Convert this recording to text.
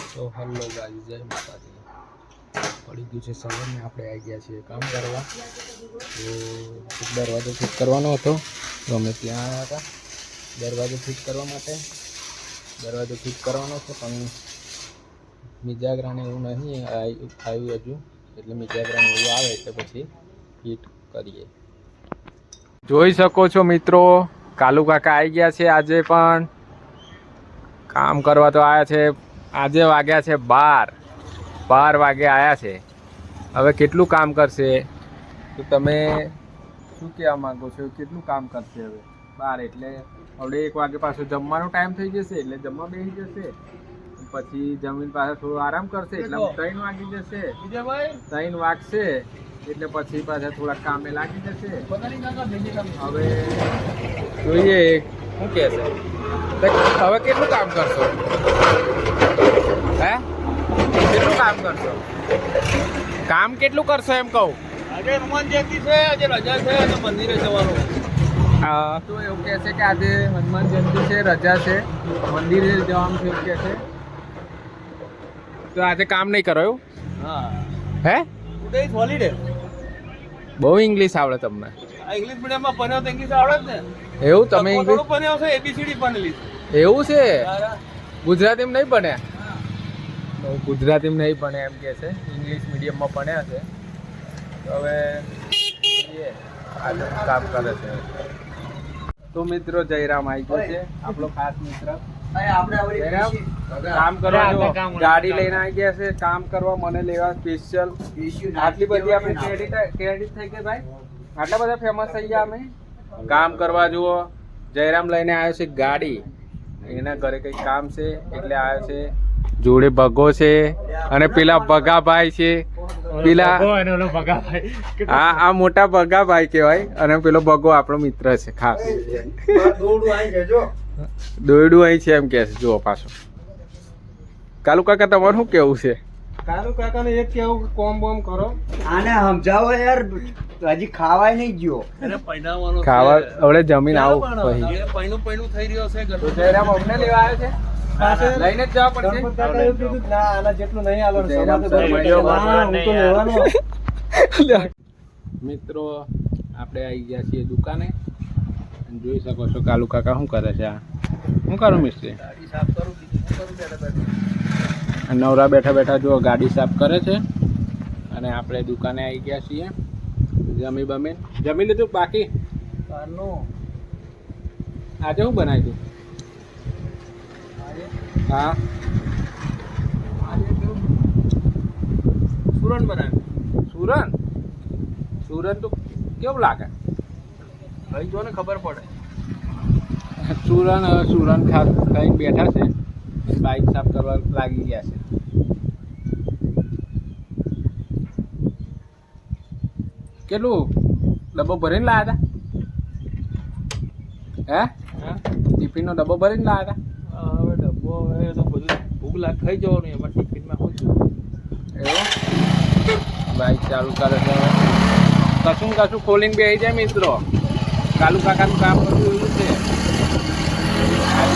તો hello guys, જય માતાજી. પડી ગયું છે સવાર ને આપણે આવી ગયા છીએ કામ કરવા. તો દરવાજો ફિટ કરવાનો હતો તો અમે ત્યાં આવ્યા હતા દરવાજો ફિટ કરવા માટે. દરવાજો ફિટ કરવાનો છે પણ મિજાગરાને એવું નહીં આવ્યું હજુ, એટલે મિજાગરાને એવું આવે એટલે પછી ફિટ કરીએ. જોઈ શકો છો મિત્રો, કાલુ કાકા આવી ગયા છે. આજે પણ કામ કરવા તો આવ્યા છે. આજે વાગ્યા છે 12 વાગે આવ્યા છે. હવે કેટલું કામ કરશે તો તમે શું કહેવા માંગો છો? કેટલું કામ કરશે હવે 12 એટલે હવે 1 વાગે પાછો જમવાનો ટાઈમ થઈ જશે એટલે જમવા બેસી જશે. પછી જમીન પાસે થોડું આરામ કરશે એટલે 3 વાગી જશે. 3 વાગશે એટલે પછી પાછા થોડા કામે લાગી જશે. હવે જોઈએ શું કહેશે. હવે કેટલું કામ કરશો? હે કેટલું કામ કરશો? કામ કેટલું કરશો એમ કહું? આજે હનુમાન જયંતિ છે, આજે રજા છે અને મંદિરે જવાનું. તો એવું કહે છે કે આજે હનુમાન જયંતિ છે, રજા છે, મંદિરે જવાનું છે એવું કહે છે. તો આજે કામ નહીં કરો એવું? હા. હે ટુડે ઇઝ હોલિડે. બહુ ઇંગ્લિશ આવડે તમને? આ ઇંગ્લિશ મીડિયમમાં ભણ્યો તો ઇંગ્લિશ આવડે જ ને. એવું તમે થોડું ઇંગ્લિશ ભણ્યો છે, એબીસીડી ભણેલી છે. એવું છે? ગુજરાતીમાં નહીં ભણ્યા? ગુજરાતીમાં નહીં ભણે એમ કે છે, ઇંગ્લિશ મીડિયમમાં ભણ્યા છે. તો હવે આજે કામ કરે છે. તો મિત્રો જયરામ આવી ગયો છે, આપણો ખાસ મિત્ર. જયરામ કામ કરવા જો ગાડી લઈને આવી ગયા છે. કામ કરવા મને લેવા સ્પેશિયલ. આટલી બધી આપણે ક્રેડિટ થઈ ગઈ ભાઈ, આટલા બધા ફેમસ થઈ ગયા અમે. કામ કરવા જુઓ, જયરામ લઈને આવ્યો છે ગાડી. એના ઘરે કંઈક કામ છે એટલે આવ્યો છે. જોડે ભગો છે અને પેલા ભગાભાઈ છે. પેલા હા, આ મોટા ભગાભાઈ કહેવાય અને પેલો ભગો આપણો મિત્ર છે ખાસ. દોયડું અહીં છે એમ કે છે. જુઓ પાછો. કાલુ કાકા તમારું શું કેવું છે? કાલુ કાકાને એક કેવું કોમ બોમ કરો. આને સમજાવો યાર, હજી ખાવાય નહીં ગયો. એને પહેરાવવાનો છે. ખાવા હવે જમીન આવું પછી. એ પૈણું થઈ રહ્યો છે. તો જયરામ અમને લેવા આવ્યો છે, લઈને જ જવા પડશે. મિત્રો આપણે આવી ગયા છીએ દુકાને. જોઈ શકો છો કાલુ કાકા શું કરે છે. આ શું કરું મિસ્ત્રી? નવરા બેઠા બેઠા જો ગાડી સાફ કરે છે. અને આપણે દુકાને આવી ગયા છીએ. જમી લીધું બાકી? આજે શું બનાવ્યું? હા, સુરન બનાવ્યું. સુરન તો કેવું લાગે? ભાઈ જો ને ખબર પડે. સુરન ખાઈને બેઠા છે. બાઇક સાફ કરવા લાગી ગયા છે. કેટલું ડબ્બો ભરીને લાવ્યા હતા? હે ટિફિનનો ડબ્બો ભરીને લાવ્યા હતા? હવે ડબ્બો હવે તો બધું ભૂખ ખાઈ જવાનું. એમાં ટિફિનમાં શું છે એવું? બાઇક ચાલુ કરે છે. કશું ખોલીને બેસી જાય મિત્રો. કાલુ કાકાનું કામ બધું એવું છે. આ